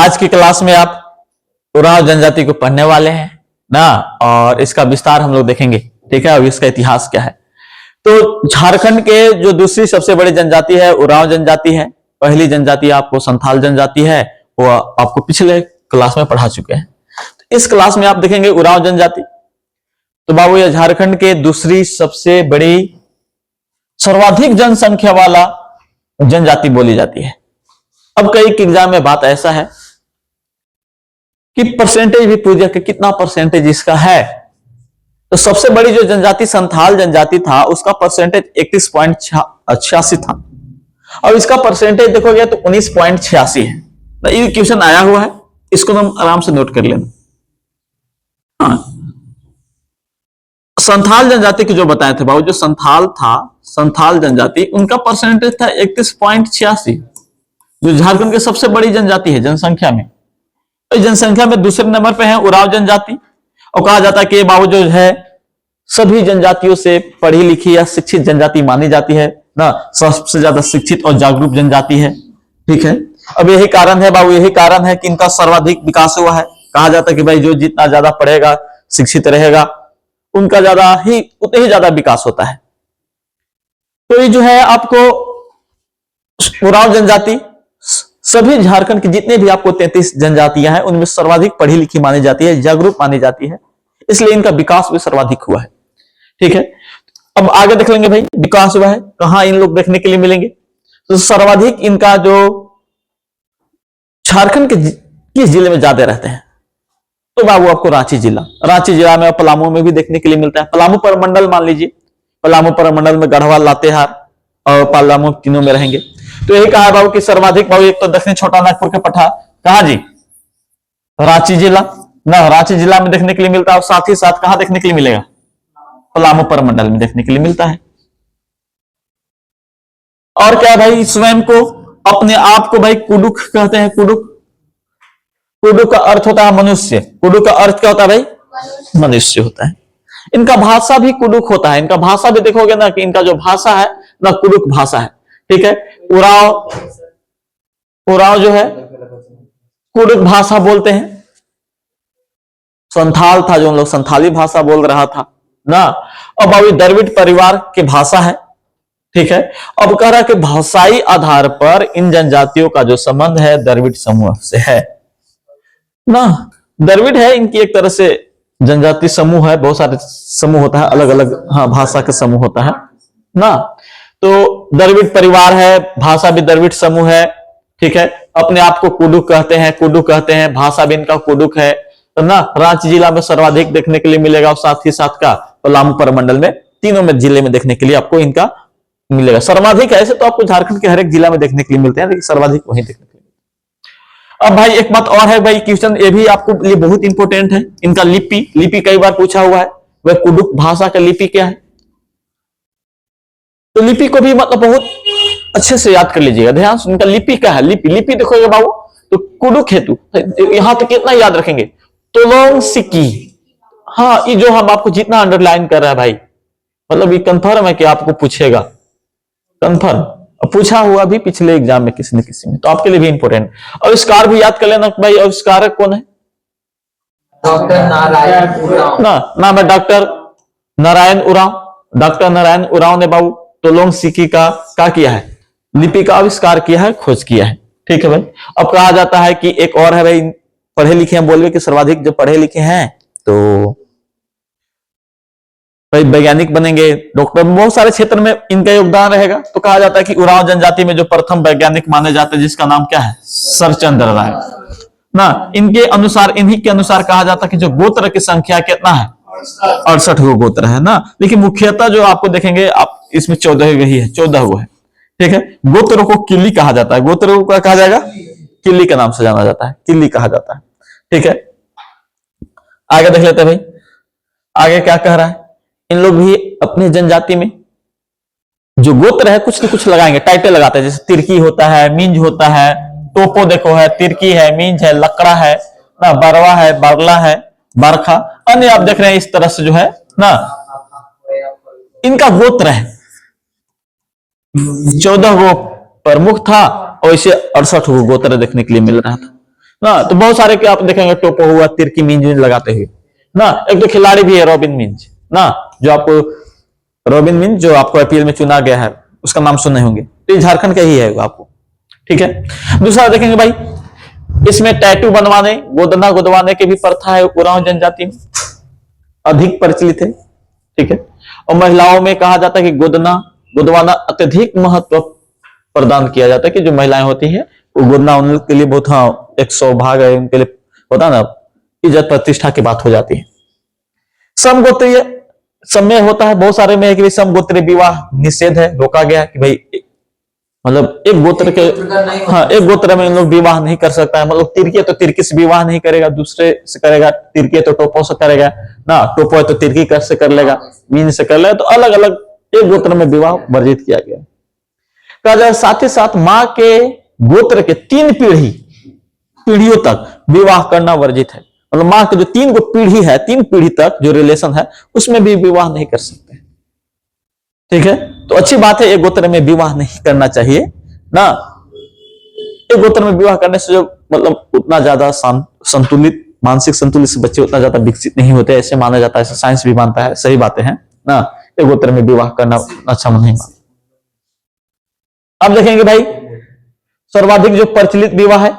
आज की क्लास में आप उरांव जनजाति को पढ़ने वाले हैं ना, और इसका विस्तार हम लोग देखेंगे, ठीक है, और इसका इतिहास क्या है। तो झारखंड के जो दूसरी सबसे बड़ी जनजाति है उरांव जनजाति है। पहली जनजाति आपको संथाल जनजाति है, वो आपको पिछले क्लास में पढ़ा चुके हैं। तो इस क्लास में आप देखेंगे उरांव जनजाति। तो बाबू ये झारखंड के दूसरी सबसे बड़ी सर्वाधिक जनसंख्या वाला जनजाति बोली जाती है। अब कई एग्जाम में बात ऐसा है कि परसेंटेज भी पूछ कि कितना परसेंटेज इसका है। तो सबसे बड़ी जो जनजाति संथाल जनजाति था उसका परसेंटेज 31.86 था, और इसका परसेंटेज देखोगे तो 19.86 है। तो ये क्वेश्चन आया हुआ है, इसको हम आराम से नोट कर लेना। हाँ, संथाल जनजाति के जो बताए थे बाबू, जो संथाल था, संथाल जनजाति, उनका परसेंटेज था 31.86, जो झारखंड की सबसे बड़ी जनजाति है जनसंख्या में। तो जनसंख्या में दूसरे नंबर पे है उरांव जनजाति। और कहा जाता है कि बाबू जो है सभी जनजातियों से पढ़ी लिखी या शिक्षित जनजाति मानी जाती है ना, सबसे ज्यादा शिक्षित और जागरूक जनजाति है, ठीक है। अब यही कारण है बाबू, यही कारण है कि इनका सर्वाधिक विकास हुआ है। कहा जाता है कि भाई जो जितना ज्यादा पढ़ेगा शिक्षित रहेगा उनका उतने ही ज्यादा विकास होता है। तो ये जो है आपको उरांव जनजाति, सभी झारखंड की जितने भी आपको 33 जनजातियां हैं उनमें सर्वाधिक पढ़ी लिखी मानी जाती है, जागरूक मानी जाती है, इसलिए इनका विकास भी सर्वाधिक हुआ है, ठीक है। अब आगे देख लेंगे भाई विकास हुआ है कहां इन लोग देखने के लिए मिलेंगे। तो सर्वाधिक इनका जो झारखंड के किस जिले में ज्यादा रहते हैं, तो बाबू आपको रांची जिला में और पलामू में भी देखने के लिए मिलता है। पलामू परमंडल मान लीजिए, पलामू परमंडल में गढ़वा, लातेहार और पलामू तीनों में रहेंगे। तो यही कहा है बाबू कि सर्वाधिक बाबू एक तो दक्षिण छोटा नागपुर के पट्टा कहा जी, रांची जिला ना, रांची जिला में देखने के लिए मिलता है, और साथ ही साथ कहां देखने के लिए मिलेगा, पलामू परमंडल में देखने के लिए मिलता है। और क्या भाई, स्वयं को अपने आप को भाई कुडुक कहते हैं। कुडुक का अर्थ होता है मनुष्य। कुडुक का अर्थ क्या होता है भाई, मनुष्य होता है। इनका भाषा भी कुडुक होता है। इनका भाषा भी देखोगे ना कि इनका जो भाषा है ना कुडुक भाषा है, ठीक है। उरांव जो है कुडुक भाषा बोलते हैं। संथाल था जो उन लोग संथाली भाषा बोल रहा था ना। अब अभी द्रविड़ परिवार की भाषा है, ठीक है। अब कह रहा है कि भाषाई आधार पर इन जनजातियों का जो संबंध है द्रविड़ समूह से है ना। द्रविड़ है इनकी एक तरह से जनजाति समूह है, बहुत सारे समूह होता है, अलग अलग हाँ भाषा का समूह होता है ना। तो द्रविड़ परिवार है, भाषा भी द्रविड़ समूह है, ठीक है। अपने आप को कुडुक कहते हैं, भाषा भी इनका कुडुक है, तो ना रांची जिला में सर्वाधिक देखने के लिए मिलेगा, और साथ ही साथ का पलामू परमंडल में, तीनों में जिले में देखने के लिए आपको इनका मिलेगा। सर्वाधिक ऐसे तो आपको झारखंड के हर एक जिला में देखने के लिए मिलते हैं, लेकिन सर्वाधिक वही देखने के लिए। अब भाई एक बात और है भाई, क्वेश्चन ये भी आपको लिए बहुत इंपॉर्टेंट है, इनका लिपि कई बार पूछा हुआ है। वह कुडुक भाषा का लिपि क्या है, तो लिपि को भी मतलब बहुत अच्छे से याद कर लीजिएगा, ध्यान से। इनका लिपि क्या है, लिपि देखोगे बाबू तो कुडुक हेतु यहां तक कितना याद रखेंगे, तोलोंग सिक्की। हाँ, ये जो हम आपको जितना अंडरलाइन कर रहा है भाई, मतलब ये कंफर्म है कि आपको पूछेगा, कंफर्म पूछा हुआ भी पिछले एग्जाम में किसी न किसी में, तो आपके लिए भी इंपॉर्टेंट। आविष्कार भी याद कर लेना भाई, आविष्कारक कौन है, डॉक्टर नारायण उरांव ना, नाम है डॉक्टर नारायण उरांव। डॉक्टर नारायण उरांव ने बाबू तोलोंग सिक्की का क्या किया है, लिपि का आविष्कार किया है, खोज किया है, ठीक है भाई। अब कहा जाता है कि एक और है भाई, पढ़े लिखे हैं, बोलवे कि सर्वाधिक जो पढ़े लिखे हैं तो भाई वैज्ञानिक बनेंगे, डॉक्टर, बहुत सारे क्षेत्र में इनका योगदान रहेगा। तो कहा जाता है कि उरांव जनजाति में जो प्रथम वैज्ञानिक माने जाते हैं जिसका नाम क्या है, सरचंद्र राय ना। इनके अनुसार, इन्हीं के अनुसार कहा जाता है कि जो गोत्र की संख्या कितना है, 68 गो गोत्र है ना। लेकिन मुख्यतः जो आपको देखेंगे आप इसमें 14 ही है, 14 हुआ है, ठीक है। गोत्रों को किल्ली कहा जाता है, गोत्रों को कहा जाएगा किल्ली के नाम से जाना जाता है, किल्ली कहा जाता है, ठीक है। आगे देख लेते हैं भाई, आगे क्या कह रहा है। इन लोग भी अपनी जनजाति में जो गोत्र है कुछ न कुछ लगाएंगे, टाइटल लगाते हैं, जैसे तिरकी होता है, मिंज होता है, टोपो देखो है, तिरकी है, मिंज है, लकड़ा है ना, बरवा है, बरला है, बरखा, अन्य आप देख रहे हैं इस तरह से जो है ना इनका गोत्र है। 14 गो प्रमुख था और इसे 68 गो गोत्र देखने के लिए मिल रहा था। ना। तो बहुत सारे के आप देखेंगे टोपो हुआ, तिरकी मींज लगाते हुए ना। एक तो खिलाड़ी भी है रॉबिन मिंज ना, जो आपको रॉबिन मिंज जो आपको आईपीएल में चुना गया है, उसका नाम सुने होंगे, तो ये झारखंड का ही है आपको, ठीक है। दूसरा देखेंगे भाई, इसमें टैटू बनवाने, गोदना गुदवाने की भी प्रथा है उरांव जनजाति में, अधिक प्रचलित है, ठीक है। और महिलाओं में कहा जाता है कि गोदना गुदवाना अत्यधिक महत्व प्रदान किया जाता है, कि जो महिलाएं होती है वो गोदना उनके लिए बहुत, हाँ, एक सौभाग्य है उनके लिए, होता ना, इज्जत प्रतिष्ठा की बात हो जाती है। समगोत्रीय समय होता है बहुत सारे में है कि समगोत्रीय विवाह निषेध है, रोका गया है कि भाई मतलब एक गोत्र के, हाँ, एक गोत्र में इन लोग विवाह नहीं कर सकता है। मतलब तिरकी है तो तिरकी से विवाह नहीं करेगा, दूसरे से करेगा, तिरकी है तो टोपो से करेगा ना, टोपो है तो तिरकी कर से कर लेगा, मीन से कर लेगा, तो अलग अलग एक गोत्र में विवाह वर्जित किया गया। कहा जाए साथ ही साथ माँ के गोत्र के 3 पीढ़ियों तक विवाह करना वर्जित है। मतलब माँ के जो 3 गो पीढ़ी है, 3 पीढ़ी तक जो रिलेशन है उसमें भी विवाह नहीं कर सकते, ठीक है। तो अच्छी बात है, एक गोत्र में विवाह नहीं करना चाहिए ना। एक गोत्र में विवाह करने से जो मतलब उतना ज्यादा संतुलित, मानसिक संतुलित से बच्चे उतना ज्यादा विकसित नहीं होते, ऐसे माना जाता है, ऐसे साइंस भी मानता है, सही बातें हैं ना। एक गोत्र में विवाह करना अच्छा नहीं मानता। अब देखेंगे भाई, सर्वाधिक जो प्रचलित विवाह है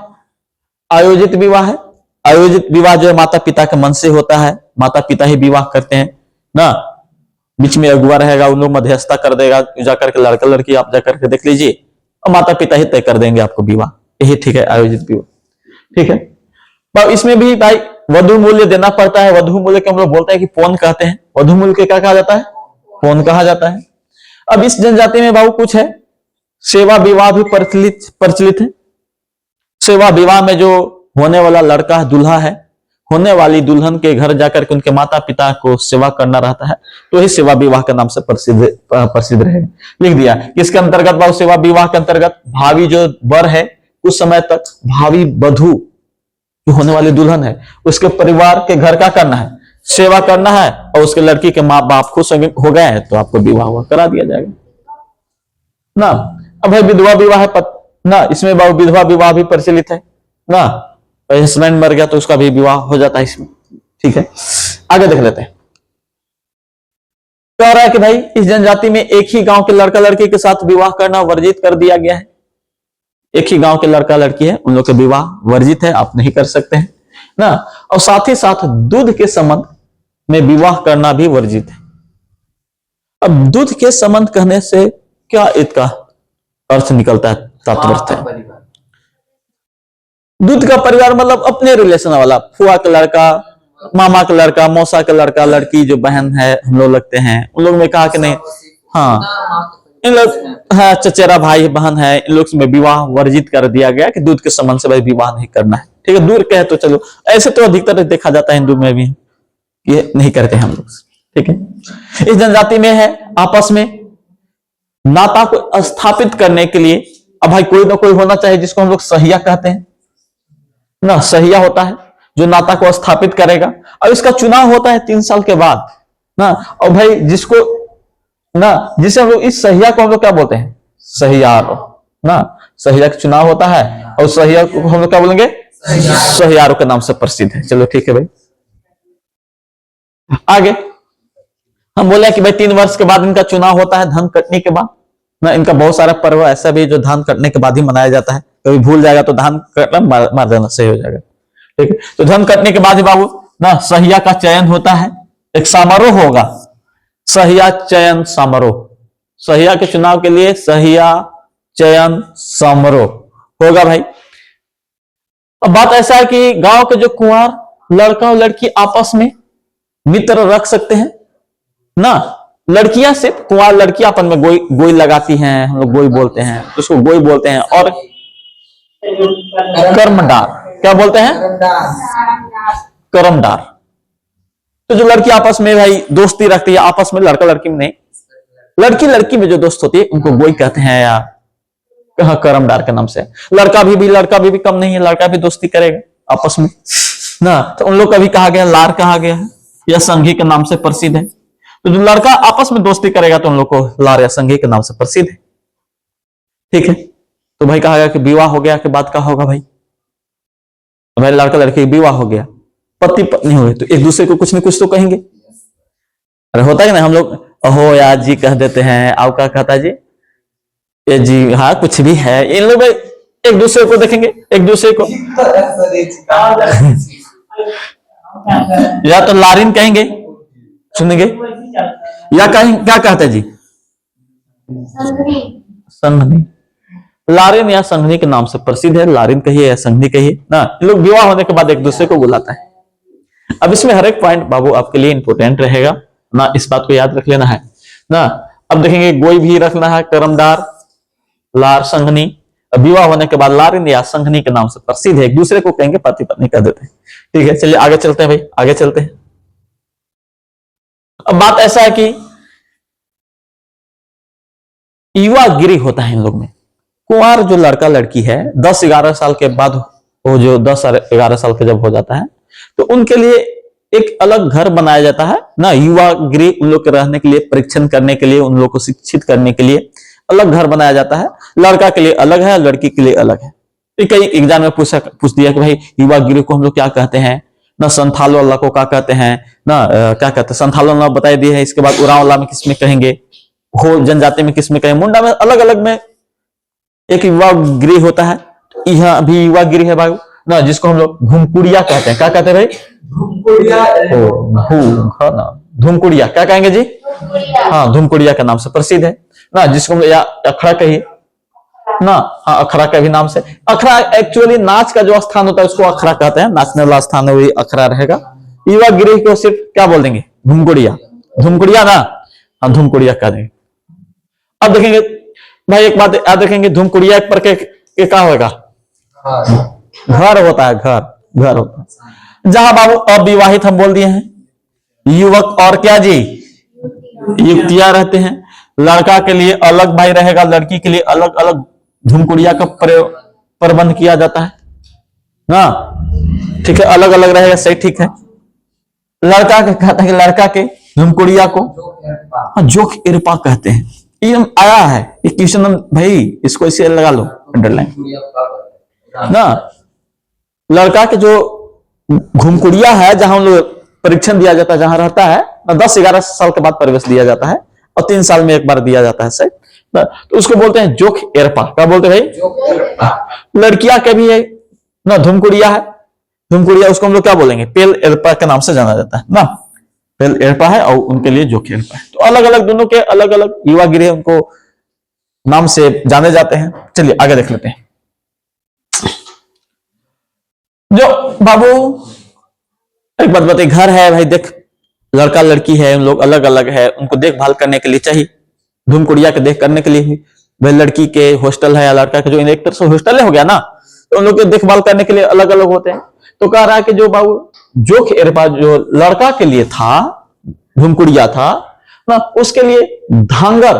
आयोजित विवाह है। आयोजित विवाह जो है माता पिता के मन से होता है, माता पिता ही विवाह करते हैं ना, बीच में अगुआ रहेगा, उन लोग मध्यस्थता कर देगा, जाकर के लड़का लड़की आप जाकर के देख लीजिए, और माता पिता ही तय कर देंगे आपको विवाह, यही ठीक है आयोजित विवाह, ठीक है। तो इसमें भी भाई वधु मूल्य देना पड़ता है। वधु मूल्य के हम लोग बोलते हैं कि पौन कहते हैं, वधु मूल्य के क्या कहा जाता है, पौन कहा जाता है। अब इस जनजाति में बाबू कुछ है, सेवा विवाह भी प्रचलित है। सेवा विवाह में जो होने वाला लड़का दूल्हा है, होने वाली दुल्हन के घर जाकर के उनके माता पिता को सेवा करना रहता है, तो ही सेवा विवाह के नाम से प्रसिद्ध रहेगा। लिख दिया किसके अंतर्गत बाबू, सेवा विवाह के अंतर्गत भावी जो वर है कुछ समय तक भावी वधु जो होने वाली दुल्हन है उसके परिवार के घर का करना है, सेवा करना है, और उसके लड़की के माँ बाप खुश हो गए हैं तो आपको विवाह करा दिया जाएगा ना। अब भाई विधवा विवाह है ना, इसमें बाबू विधवा विवाह भी प्रचलित है ना, हस्बैंड मर गया तो उसका भी विवाह हो जाता है इसमें, ठीक है। आगे देख लेते हैं। कह रहा है कि भाई इस जनजाति में एक ही गांव के लड़का लड़की के साथ विवाह करना वर्जित कर दिया गया है। एक ही गांव के लड़का लड़की है, उन लोग के विवाह वर्जित है, आप नहीं कर सकते हैं ना। और साथ ही साथ दूध के संबंध में विवाह करना भी वर्जित है। अब दूध के संबंध कहने से क्या इसका अर्थ निकलता है, तात्पर्य है दूध का परिवार मतलब अपने रिलेशन वाला, फुआ का लड़का, मामा का लड़का, मौसा का लड़का लड़की, जो बहन है हम लोग लगते हैं, उन लोग में कहा कि नहीं, हाँ इन लोग, हाँ चचेरा भाई बहन है, इन लोग में विवाह वर्जित कर दिया गया कि दूध के संबंध से भाई विवाह नहीं करना है, ठीक है। दूर कहे तो चलो, ऐसे तो अधिकतर देखा जाता है हिंदू में भी, ये नहीं करते हम लोग, ठीक है। इस जनजाति में है आपस में नाता को स्थापित करने के लिए, अब भाई कोई ना कोई होना चाहिए जिसको हम लोग सहिया कहते हैं ना, सहिया होता है जो नाता को स्थापित करेगा, और इसका चुनाव होता है 3 साल के बाद ना। और भाई जिसको ना, जिसे हम लोग इस सहिया को हम लोग क्या बोलते हैं, सहियारो ना, सहिया का चुनाव होता है, और सहिया को हम लोग क्या बोलेंगे, सहियारो के नाम से प्रसिद्ध है। चलो ठीक है भाई, आगे हम बोले कि भाई 3 वर्ष के बाद इनका चुनाव होता है, धान कटने के बाद ना। इनका बहुत सारा पर्व ऐसा भी जो धान कटने के बाद ही मनाया जाता है, कभी भूल जाएगा तो धान कटना मार देना, सही हो जाएगा, ठीक है। तो धान कटने के बाद ही बाबू ना सहिया का चयन होता है, एक समारोह होगा, सहिया चयन समारोह, सहिया के चुनाव के लिए सहिया चयन समारोह होगा भाई। अब बात ऐसा है कि गांव के जो कुंवार लड़का और लड़की आपस में मित्र रख सकते हैं ना। लड़कियां सिर्फ, कुंवार लड़कियां अपन में गोई लगाती हैं, हम लोग गोई बोलते हैं, तो उसको गोई बोलते हैं। और कर्मडार, क्या बोलते हैं, कर्मडार। तो जो लड़की आपस में भाई दोस्ती रखती है आपस में, लड़का लड़की में नहीं, लड़की लड़की में जो दोस्त होती है उनको गोई कहते हैं या कर्मडार के नाम से। लड़का भी कम नहीं है, लड़का भी दोस्ती करेगा आपस में ना, तो उन लोग का भी कहा गया, लार कहा गया है, या संघी के नाम से प्रसिद्ध है। तो जो लड़का आपस में दोस्ती करेगा तो उन लोग को लार या संघी के नाम से प्रसिद्ध है, ठीक है। तो भाई कहा गया कि विवाह हो गया के बाद क्या होगा भाई, भाई लड़का लड़की का विवाह हो गया, पति पत्नी हो गए, तो एक दूसरे को कुछ न कुछ तो कहेंगे। अरे होता है ना, हम लोग अहो यार जी कह देते हैं, आप क्या कहता है जी, ये जी हाँ कुछ भी है, इन लोग एक दूसरे को देखेंगे, एक दूसरे को या तो लारिन कहेंगे, सुनेंगे, या कहेंगे क्या कहते हैं जी, संघनी। लारिन या संघनी के नाम से प्रसिद्ध है, लारिन कहिए या संघनी कहिए ना। लोग विवाह होने के बाद एक दूसरे को बुलाता है। अब इसमें हर एक पॉइंट बाबू आपके लिए इंपोर्टेंट रहेगा ना, इस बात को याद रख लेना है ना। अब देखेंगे गोई भी रखना है, कर्मदार, लार, संघनी। विवाह होने के बाद लारिन या संघनी के नाम से प्रसिद्ध है, एक दूसरे को कहेंगे, पति पत्नी कर देते हैं। ठीक है, चलिए आगे चलते हैं भाई, आगे चलते हैं। अब बात ऐसा है कि युवा गिरी होता है इन लोग में। कुंवार जो लड़का लड़की है 10-11 साल के बाद, वो जो 10-11 साल के जब हो जाता है तो उनके लिए एक अलग घर बनाया जाता है ना। युवा गृह उन लोग के रहने के लिए, परीक्षण करने के लिए, उन लोग को शिक्षित करने के लिए अलग घर बनाया जाता है। लड़का के लिए अलग है, लड़की के लिए अलग है। कई एग्जाम में पूछ दिया कि भाई युवा गृह को हम लोग क्या कहते हैं ना, संथाल वाला को क्या कहते हैं ना, क्या कहते हैं संथाल वाला बता दिए है। इसके बाद उराव वाला में किसमें कहेंगे, हो जनजाति में किसमें कहेंगे, मुंडा में, अलग अलग में एक युवा गृह होता है। यह भी युवा गृह है भाई ना, जिसको हम लोग घुमकुड़िया कहते हैं। क्या कहते हैं भाई, धूमकुड़िया। क्या कहेंगे जी, हाँ धूमकुड़िया के नाम से प्रसिद्ध है ना, जिसको हम या अखड़ा कहिए ना। हाँ अखड़ा का भी नाम से, अखड़ा एक्चुअली नाच का जो स्थान होता है उसको अखड़ा कहते हैं, नाचने वाला स्थान है वही अखड़ा रहेगा। युवा गृह को सिर्फ क्या बोल देंगे, धूमकुड़िया, धूमकुड़िया ना, हाँ धूमकुड़िया कह देंगे। अब देखेंगे भाई एक बात याद रखेंगे, धूमकुड़िया पर के क्या होगा, घर होता है, घर होता है। जहां बाबू अविवाहित हम बोल दिए हैं, युवक और क्या जी, युवतियां रहते हैं। लड़का के लिए अलग भाई रहेगा, लड़की के लिए अलग अलग धूमकुड़िया का प्रबंध किया जाता है ना। ठीक है, अलग अलग रहेगा, सही ठीक है। लड़का के कहते हैं कि लड़का के धूमकुड़िया को जोख इरपा कहते हैं। ये आया है ये क्वेश्चन भाई, इसको इसे लगा लो अंडरलाइन ना। लड़का के जो घुमकुड़िया है, जहां लोग परीक्षण दिया जाता है, जहां रहता है, 10-11 साल के बाद प्रवेश दिया जाता है और 3 साल में एक बार दिया जाता है सही, तो उसको बोलते हैं जोख एरपा। क्या बोलते हैं भाई, लड़कियां के भी है ना, धूमकुड़िया है, धूमकुड़िया उसको हम लोग क्या बोलेंगे, पेल एरपा के नाम से जाना जाता है ना। पेल एरपा है और उनके लिए जोख एरपा है। तो अलग अलग दोनों के अलग अलग युवा गृह उनको नाम से जाने जाते हैं। चलिए आगे देख लेते हैं। जो बाबू एक बात बताइए, घर है भाई, देख लड़का लड़की है, उन लोग अलग अलग है, उनको देखभाल करने के लिए चाहिए, धूमकुड़िया के देख करने के लिए भी। भाई लड़की के हॉस्टल है या लड़का के जो एक तरह से हॉस्टल हो गया ना, तो उन लोग के देखभाल करने के लिए अलग अलग होते हैं। तो कह रहा है कि जो बाबू जोख एरपा जो लड़का के लिए था, धूमकुड़िया था ना, उसके लिए धांगर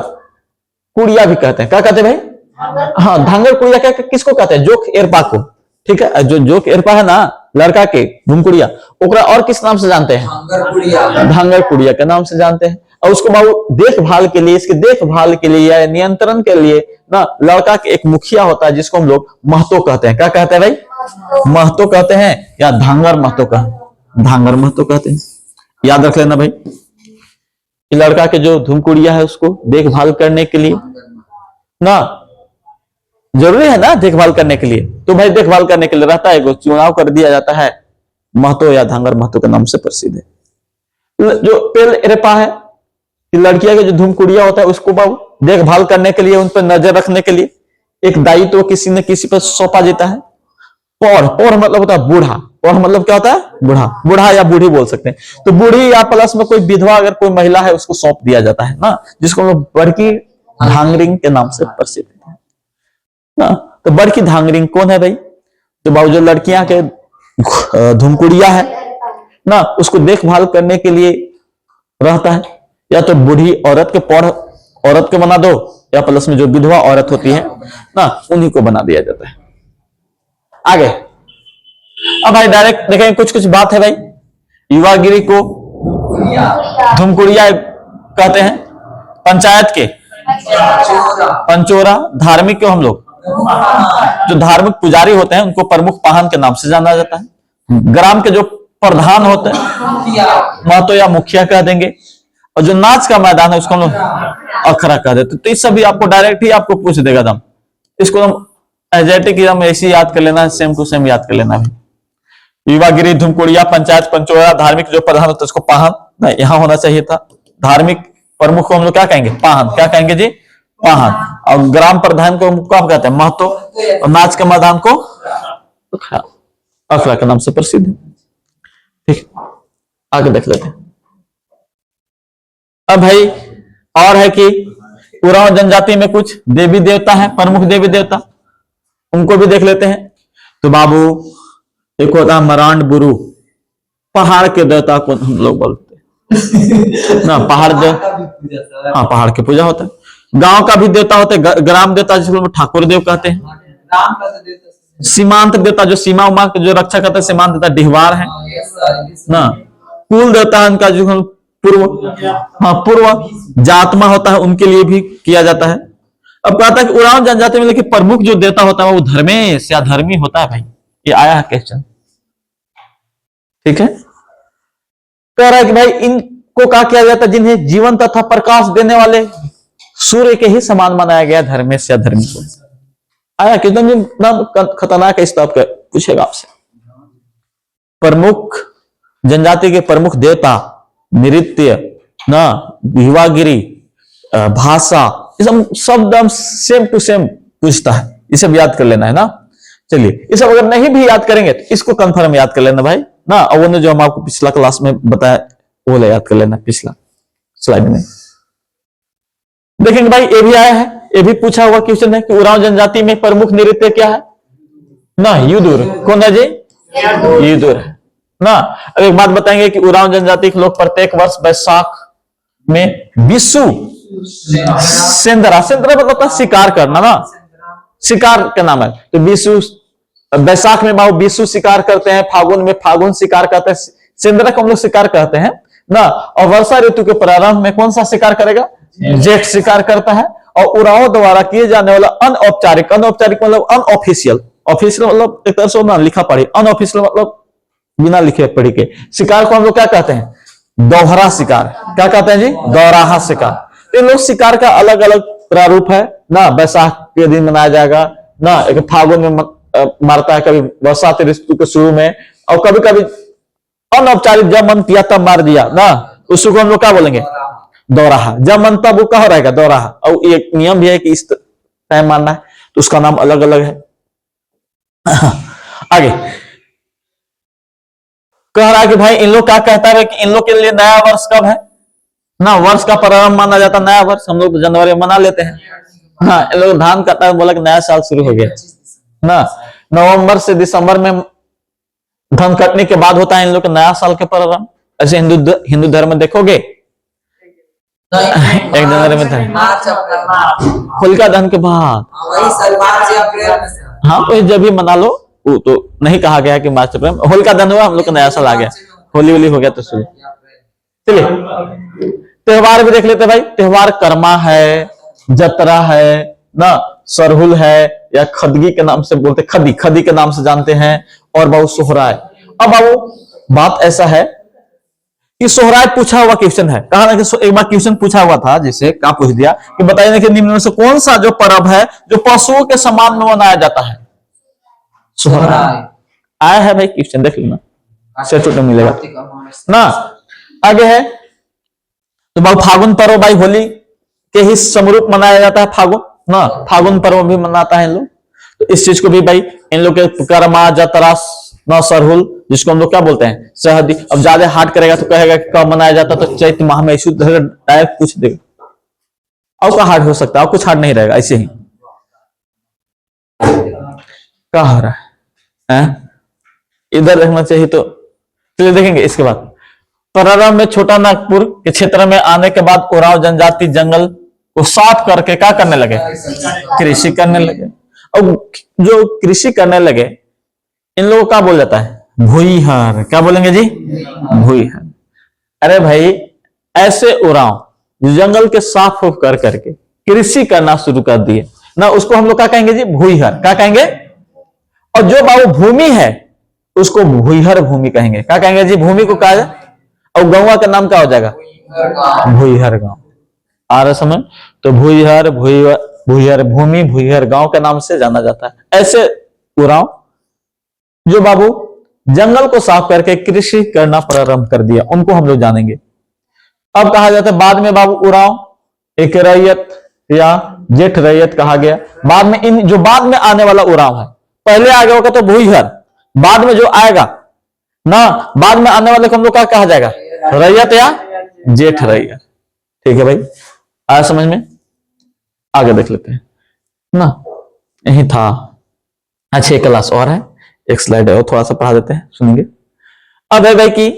कुड़िया भी कहते हैं। क्या कहते हैं भाई, हाँ धांगर कुड़िया क्या, किसको कहते हैं, जोख एरपा को। ठीक है, जो जोख एरपा है ना लड़का के धूमकुड़िया, ओकरा और किस नाम से जानते हैं, धांगर कुड़िया के नाम से जानते हैं। और उसको बाबू देखभाल के लिए, इसके देखभाल के लिए या नियंत्रण के लिए ना, लड़का के एक मुखिया होता है जिसको हम लोग महतो कहते हैं। क्या कहते हैं भाई, महतो कहते हैं या धांगर महतो धांगर महतो कहते हैं। याद रख लेना भाई, लड़का के जो धूमकुड़िया है उसको देखभाल करने के लिए ना, जरूरी है ना देखभाल करने के लिए। तो भाई देखभाल करने के लिए रहता है, चुनाव कर दिया जाता है, महतो या धांगर महतो के नाम से प्रसिद्ध है। जो पेल एरपा है, लड़कियां के जो धूमकुड़िया होता है उसको बाबू देखभाल करने के लिए, उन पर नजर रखने के लिए एक दायित्व किसी न किसी पर सौंपा जाता है। पौड़ मतलब होता है बूढ़ा, पौड़ मतलब क्या होता है, बूढ़ा, बूढ़ा या बूढ़ी बोल सकते हैं। तो बूढ़ी या प्लस में कोई विधवा अगर कोई महिला है उसको सौंप दिया जाता है ना, जिसको हम लोग बड़की धांगरिंग के नाम से प्रसिद्ध है ना। तो बड़की धांगरिंग कौन है भाई, तो बाबू जो लड़कियां के धूमकुड़िया है ना, उसको देखभाल करने के लिए रहता है। या तो बूढ़ी औरत के पौड़ औरत को बना दो, या प्लस में जो विधवा औरत होती है ना उन्हीं को बना दिया जाता है। आगे अब भाई डायरेक्ट देखेंगे, कुछ कुछ बात है भाई। युवागिरी को धूमकुड़िया कहते हैं, पंचायत के पंचोरा, धार्मिक को हम लोग जो धार्मिक पुजारी होते हैं उनको प्रमुख पाहन के नाम से जाना जाता है। ग्राम के जो प्रधान होते हैं महतो या मुखिया कह देंगे, और जो नाच का मैदान है उसको हम लोग अखड़ा कह देते। तो इस सभी आपको डायरेक्ट ही आपको पूछ देगा दम, इसको हम एजेटिक एकदम ऐसे याद कर लेना, सेम टू सेम याद कर लेना भी। युवागिरी, धुमकुड़िया, पंचायत पंचोया, धार्मिक जो प्रधान होता है उसको पाहन नहीं, यहाँ होना चाहिए था। धार्मिक प्रमुख को हम लोग क्या कहेंगे? पाहन। क्या कहेंगे जी? पाहन। और ग्राम प्रधान को क्या कहते हैं? महतो। और नाच के मैदान को अखड़ा के नाम से प्रसिद्ध है। ठीक, आगे देख लेते हैं। अब भाई और है कि उरांव जनजाति में कुछ देवी देवता है, प्रमुख देवी देवता, उनको भी देख लेते हैं। तो बाबू एक होता है मरांड बुरु, पहाड़ के देवता को हम लोग बोलते हैं ना, पहाड़ देव, हाँ पहाड़ की पूजा होता है। गांव का भी देवता होता है, ग्राम देवता जिसको ठाकुर देव कहते हैं। सीमांत देवता जो सीमा उमा जो रक्षा करता है, सीमांत देवता डिहवार है ना। कुल देवता है उनका जो पूर्व, हाँ पूर्व जातमा होता है, उनके लिए भी किया जाता है। अब कहता है कि उरांव जनजाति में लेकिन प्रमुख जो देवता होता है वो धर्मेश या धर्मी होता है। भाई ये आया है क्वेश्चन, ठीक है। कह रहा है कि भाई इनको क्या किया जाता है? जिन्हें जीवन तथा प्रकाश देने वाले सूर्य के ही समान बनाया गया धर्मेश या धर्मी को। आया कितना खतरनाक है, इस तरह पूछेगा आपसे। प्रमुख जनजाति के प्रमुख देवता, नृत्य ना, युवागिरी, भाषा, ये सब एकदम सेम टू सेम पूछता है, इसे भी याद कर लेना है ना। चलिए ये सब अगर नहीं भी याद करेंगे तो इसको कंफर्म याद कर लेना भाई ना। और वो जो हम आपको पिछला क्लास में बताया वो ले याद कर लेना, पिछला स्लाइड में देखेंगे। भाई ये भी आया है, ये भी पूछा हुआ क्वेश्चन है कि उरांव जनजाति में प्रमुख नृत्य क्या है ना? युदुर। कौन है जी? युदुर है ना। अब एक बात बताएंगे कि उरांव जनजाति के लोग प्रत्येक वर्ष वैशाख में विशु सेंदरा, सेंदरा मतलब शिकार करना ना, शिकार का नाम है। तो विशु, वैशाख में बाबू विशु शिकार करते हैं, फागुन में फागुन शिकार करते हैं, सेंदरा को हम लोग शिकार कहते हैं ना। और वर्षा ऋतु के प्रारंभ में कौन सा शिकार करेगा? जेठ शिकार करता है। और उरांव द्वारा किए जाने वाला अनौपचारिक, अनौपचारिक मतलब अनऑफिशियल, ऑफिशियल मतलब एक तरह से ना लिखा पढ़ी, अनऑफिशियल मतलब बिना लिखे पढ़ी के शिकार को हम लोग क्या कहते हैं? दोहरा शिकार। क्या कहते हैं जी? दोहराहा शिकार। तो लोग शिकार का अलग अलग प्रारूप है ना। वैशाख के दिन मनाया जाएगा ना, एक फागुन में मारता है, कभी वर्षा ऋतु के शुरू में, और कभी कभी अनौपचारिक जब मन किया तब मार दिया ना, उसको हम लोग क्या बोलेंगे? दोहराहा। जब मन तब वो कहा रहेगा दोहराहा। और एक नियम भी है कि इस टाइम मारना है, तो उसका नाम अलग अलग है। आगे कह रहा है कि भाई इन लोग क्या कहता है कि इन लोग के लिए नया वर्ष कब है ना? वर्ष का प्रारंभ माना जाता है नया वर्ष, हम लोग जनवरी में मना लेते हैं ना। इन लोग धान काटा है, बोला कि नया साल शुरू हो गया ना। नवंबर से दिसंबर में धान कटने के बाद होता है इन लोग का नया साल के प्रारंभ। ऐसे हिंदू धर्म में देखोगे 1 जनवरी में था, होलिका दहन के बाद, हाँ तो जब भी मना लो, वो तो नहीं कहा गया कि मार्च अप्रैल। होलिका दहन हुआ, हम लोग का नया साल आ गया, होली होली हो गया तो शुरू। चलिए त्योहार भी देख लेते भाई। त्योहार कर्मा है, जतरा है ना, सरहुल है, या खदगी के नाम से बोलते, खदी, खदी के नाम से जानते हैं, और बाबू सोहराय। अब बाबू बात ऐसा है कि सोहराय पूछा हुआ क्वेश्चन है। कहा ना कि एक बार क्वेश्चन पूछा हुआ था, जिसे क्या पूछ दिया कि बताइए कि निम्न में से कौन सा जो पर्व है जो पशुओं के समान में मनाया जाता है? सोहराय आया है भाई, क्वेश्चन देख लेना, सेट में मिलेगा ना। आगे है तो बाबू फागुन पर्व भाई होली के ही समरूप मनाया जाता है फागुन ना। फागुन पर्व भी मनाता है इन लोग। तो इस चीज को भी भाई इन लोग के कर्मा, जतरा ना, सरहुल, जिसको हम लोग क्या बोलते हैं? सहदी। अब ज्यादा हार्ड करेगा तो कहेगा कि कब मनाया जाता, तो चैत्र माह में शुद्ध डायरेक्ट पूछ देगा। और क्या हार्ड हो सकता है? और कुछ हार्ड नहीं रहेगा, ऐसे ही क्या हो रहा है? इधर रखना चाहिए। तो चलिए देखेंगे इसके बाद। प्रारंभ में छोटा नागपुर के क्षेत्र में आने के बाद उरांव जनजाति जंगल को साफ करके क्या करने लगे? कृषि करने लगे। और जो कृषि करने लगे इन लोगों का बोल जाता है भूईहर। क्या बोलेंगे जी? भूईहर। अरे भाई ऐसे उरांव जंगल के साफ कर करके कृषि करना शुरू कर दिए, ना, उसको हम लोग क्या कहेंगे जी, भूइहर। क्या कहेंगे? और जो बाबू भूमि है उसको भूइहर भूमि कहेंगे। क्या कहेंगे जी, भूमि को कहा जाए, और गौवा का नाम क्या हो जाएगा, भूइहर गांव। आ रहा समझ? तो भूइहर, भूइहर भूमि, भूइहर गांव के नाम से जाना जाता है। ऐसे उरांव जो बाबू जंगल को साफ करके कृषि करना प्रारंभ कर दिया, उनको हम लोग जानेंगे। अब कहा जाता है बाद में बाबू उरांव एक रैयत या जेठ रैयत कहा गया। बाद में इन जो बाद में आने वाला उरांव है, पहले आ गया होगा तो भूइहर, बाद में जो आएगा ना, बाद में आने वाले को हम लोग क्या कहा जाएगा, रैयत या जेठ रैयत। ठीक है भाई, आया समझ में? आगे देख लेते हैं ना, यही था। अच्छा, एक क्लास और है, एक स्लाइड है, और थोड़ा सा पढ़ा देते हैं, सुनेंगे। अब है भाई कि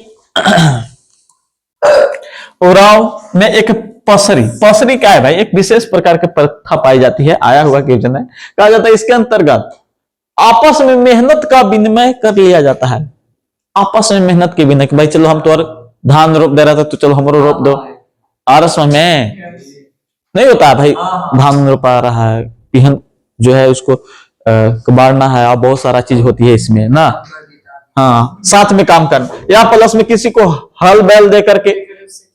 उरांव में एक पसरी, पसरी क्या है भाई, एक विशेष प्रकार की प्रथा पाई जाती है, आया हुआ क्वेश्चन है। कहा जाता है इसके अंतर्गत आपस में मेहनत का विनिमय कर लिया जाता है। आपस में मेहनत के विनिमय, भाई चलो हम तो और धान रोप दे रहा था तो चलो हमरो रोप दो। आरस में नहीं होता है भाई, धान रोपा रहा है, बिहन जो है उसको कबाड़ना है, और बहुत सारा चीज होती है इसमें ना। हाँ, साथ में काम करना, या प्लस में किसी को हल बैल दे करके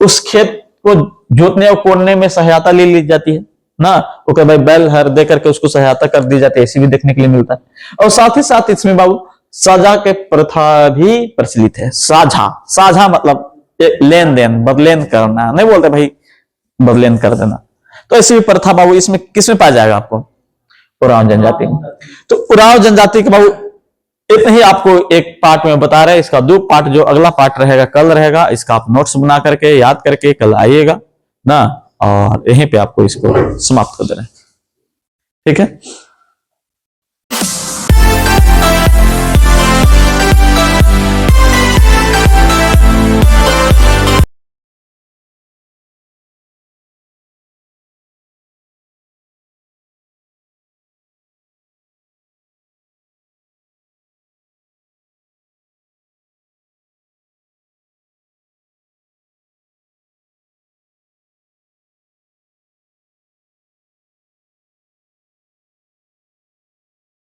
उस खेत को जोतने और कोड़ने में सहायता ले ली जाती है ना। ओके भाई, बैल हर दे करके उसको सहायता कर दी जाती है, ऐसी भी देखने के लिए मिलता है। और साथ ही साथ इसमें बाबू साझा के प्रथा भी प्रचलित है। साझा, साझा मतलब लेन देन, बदलेन करना, नहीं बोलते भाई बदलेन कर देना। तो ऐसी भी प्रथा बाबू इसमें किसमें पाया जाएगा आपको, उरांव जनजाति में। तो उरांव जनजाति के बाबू इतना ही आपको एक पार्ट में बता रहे हैं, इसका दो पार्ट, जो अगला पार्ट रहेगा कल रहेगा, इसका आप नोट्स बना करके याद करके कल आइएगा ना, और यहीं पे आपको इसको समाप्त कर दे रहे हैं। ठीक है।